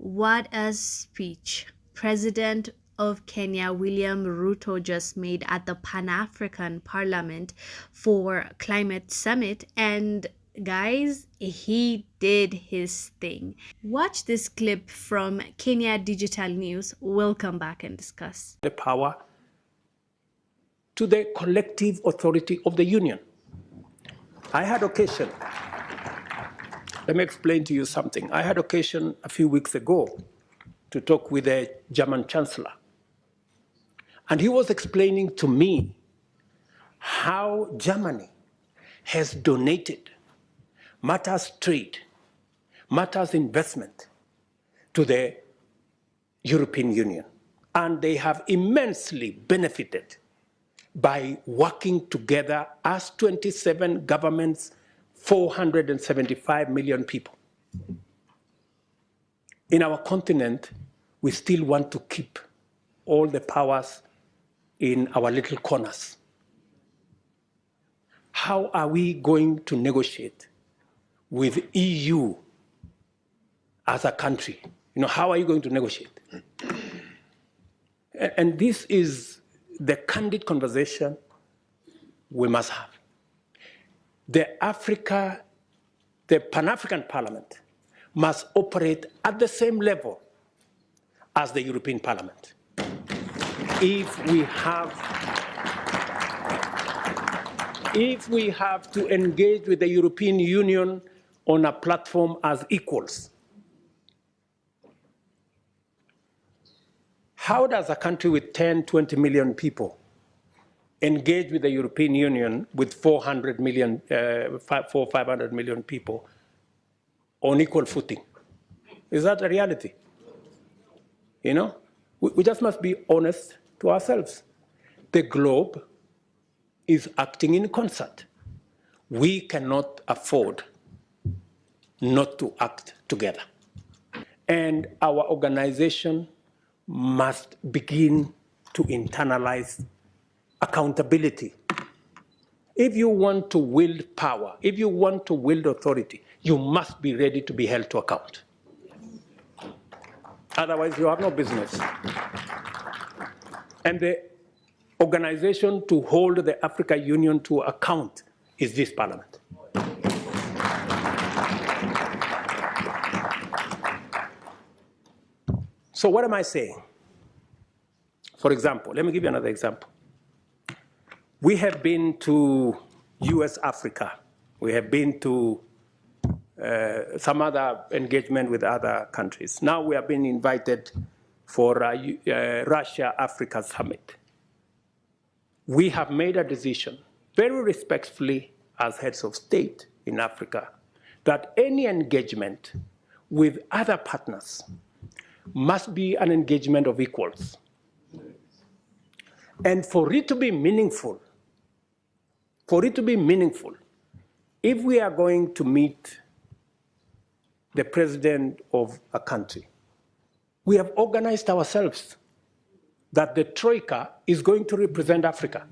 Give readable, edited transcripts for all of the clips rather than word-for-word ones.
What a speech. President of Kenya, William Ruto, just made at the Pan-African Parliament for Climate Summit. And guys, he did his thing. Watch this clip from Kenya Digital News. We'll come back and discuss. The power to the collective authority of the union. I had occasion, let me explain to you something. I had occasion a few weeks ago to talk with the German Chancellor. And he was explaining to me how Germany has donated matters trade, matters investment to the European Union. And they have immensely benefited by working together as 27 governments, 475 million people. In our continent, we still want to keep all the powers in our little corners. How are we going to negotiate with EU as a country? How are you going to negotiate? And this is the candid conversation we must have. The Pan-African Parliament must operate at the same level as the European Parliament. If we have to engage with the European Union on a platform as equals, how does a country with 10, 20 million people engage with the European Union with 500 million people on equal footing? Is that a reality? We just must be honest to ourselves. The globe is acting in concert. We cannot afford not to act together. And our organization must begin to internalize accountability. If you want to wield power, if you want to wield authority, you must be ready to be held to account. Otherwise, you have no business. And the organization to hold the African Union to account is this parliament. So what am I saying? For example, let me give you another example. We have been to US Africa. We have been to some other engagement with other countries. Now we have been invited for Russia-Africa Summit. We have made a decision, very respectfully as heads of state in Africa, that any engagement with other partners must be an engagement of equals. And for it to be meaningful, if we are going to meet the president of a country, we have organized ourselves that the Troika is going to represent Africa.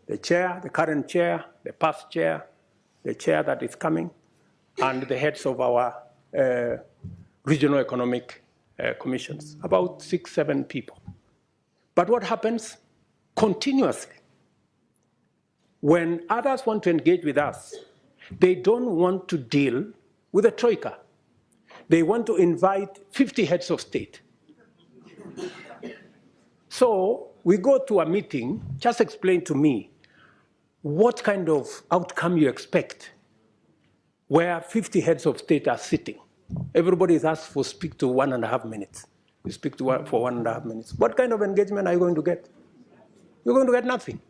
The chair, the current chair, the past chair, the chair that is coming, and the heads of our regional economic commissions, about 6, 7 people. But what happens continuously? When others want to engage with us, they don't want to deal with the Troika. They want to invite 50 heads of state. So we go to a meeting, just explain to me what kind of outcome you expect where 50 heads of state are sitting. Everybody is asked for speak to 1.5 minutes. You speak to for 1.5 minutes. What kind of engagement are you going to get? You're going to get nothing,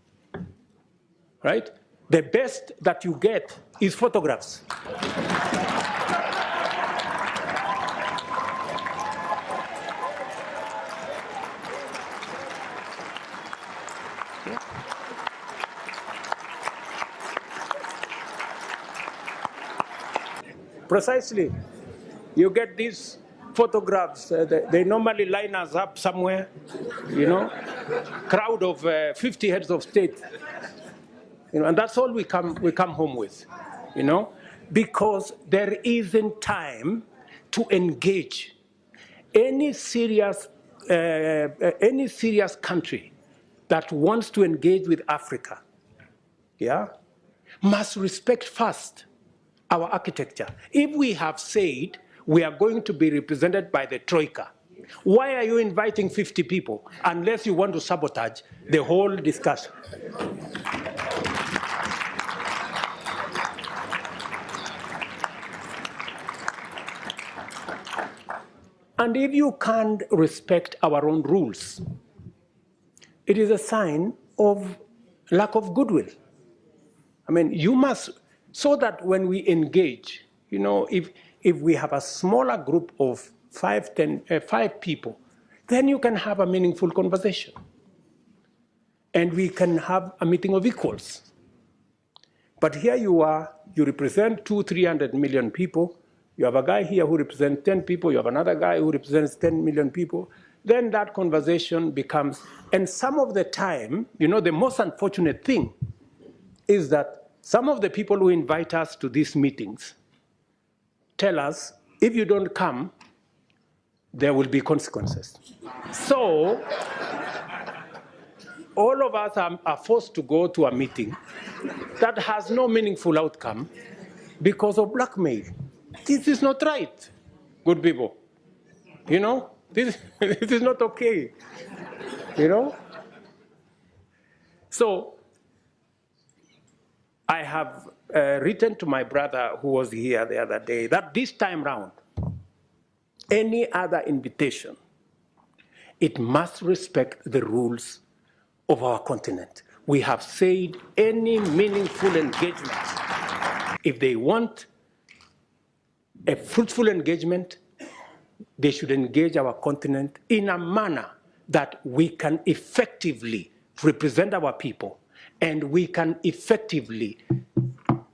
right? The best that you get is photographs. Precisely. You get these photographs. They normally line us up somewhere, crowd of 50 heads of state. And that's all we come home with, because there isn't time to engage any serious country that wants to engage with Africa, yeah, must respect first our architecture. If we have said we are going to be represented by the Troika, why are you inviting 50 people unless you want to sabotage the whole discussion? And if you can't respect our own rules, it is a sign of lack of goodwill. I mean, you must, so that when we engage, you know, if we have a smaller group of 5 people, then you can have a meaningful conversation. And we can have a meeting of equals. But here you are, you represent 200-300 million people. You have a guy here who represents 10 people. You have another guy who represents 10 million people. Then that conversation becomes, and some of the time, you know, the most unfortunate thing is that some of the people who invite us to these meetings tell us, if you don't come, there will be consequences. So all of us are forced to go to a meeting that has no meaningful outcome because of blackmail. This is not right, good people. You know, this is not okay, you know? So I have written to my brother who was here the other day that this time round, any other invitation, it must respect the rules of our continent. We have said any meaningful engagement, if they want a fruitful engagement, they should engage our continent in a manner that we can effectively represent our people and we can effectively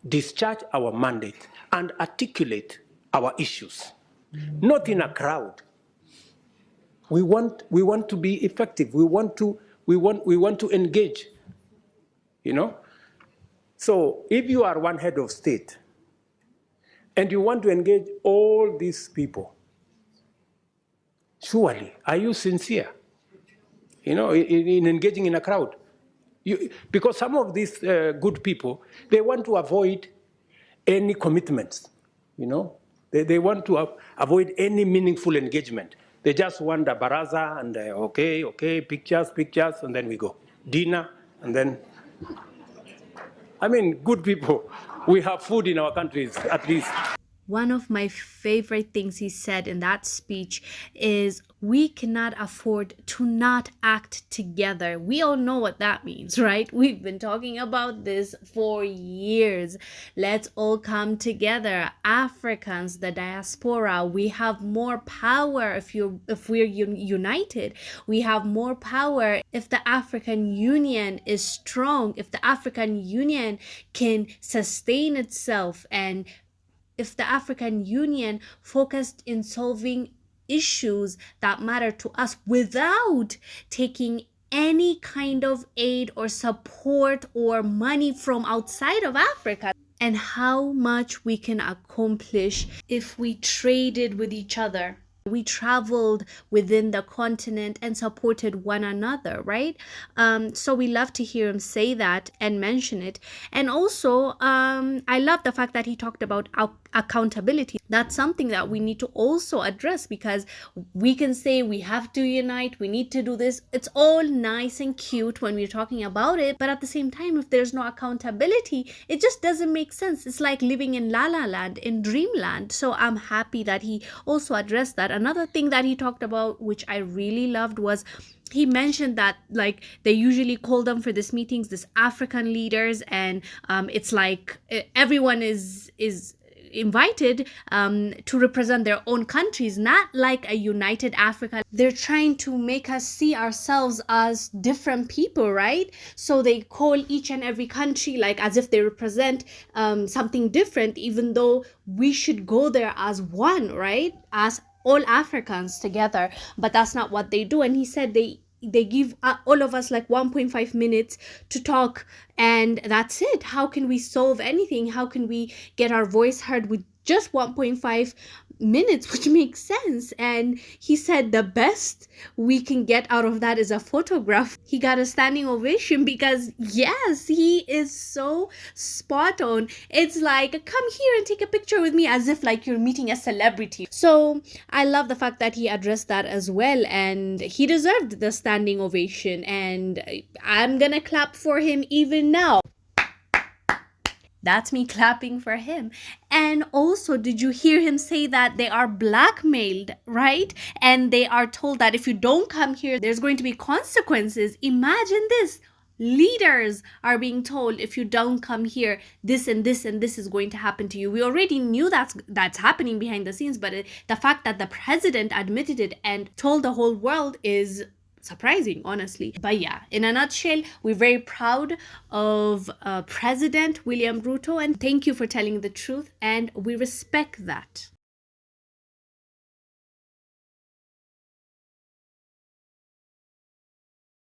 discharge our mandate and articulate our issues, not in a crowd. We want to be effective. We want to engage, you know? So if you are one head of state and you want to engage all these people, surely, are you sincere, you know, in engaging in a crowd? Because some of these good people, they want to avoid any commitments, you know? They want to avoid any meaningful engagement. They just want a baraza and okay, pictures, and then we go. Dinner, and then, I mean, good people, we have food in our countries, at least. One of my favorite things he said in that speech is, we cannot afford to not act together. We all know what that means, right? We've been talking about this for years. Let's all come together. Africans, the diaspora, we have more power if we're united. We have more power if the African Union is strong, if the African Union can sustain itself, and if the African Union focused in solving issues that matter to us without taking any kind of aid or support or money from outside of Africa, and how much we can accomplish if we traded with each other. We traveled within the continent and supported one another, right? So we love to hear him say that and mention it. And also, I love the fact that he talked about accountability. That's something that we need to also address, because we can say we have to unite, we need to do this. It's all nice and cute when we're talking about it, but at the same time, if there's no accountability, it just doesn't make sense. It's like living in La La Land, in Dreamland. So I'm happy that he also addressed that. Another thing that he talked about, which I really loved, was he mentioned that, like, they usually call them for these meetings, this African leaders, and it's like everyone is invited to represent their own countries, not like a united Africa. They're trying to make us see ourselves as different people, right? So they call each and every country like as if they represent something different, even though we should go there as one, right? As all Africans together. But that's not what they do. And he said they give all of us like 1.5 minutes to talk, and that's it. How can we solve anything? How can we get our voice heard with just 1.5 minutes, which makes sense. And he said the best we can get out of that is a photograph. He got a standing ovation because, yes, he is so spot on. It's like, come here and take a picture with me, as if like you're meeting a celebrity. So I love the fact that he addressed that as well, and he deserved the standing ovation. And I'm gonna clap for him even now. That's me clapping for him. And also, did you hear him say that they are blackmailed, right? And they are told that if you don't come here, there's going to be consequences. Imagine this. Leaders are being told, if you don't come here, this and this and this is going to happen to you. We already knew that's happening behind the scenes, but the fact that the president admitted it and told the whole world is surprising, honestly. But yeah, in a nutshell, we're very proud of President William Ruto, and thank you for telling the truth, and we respect that.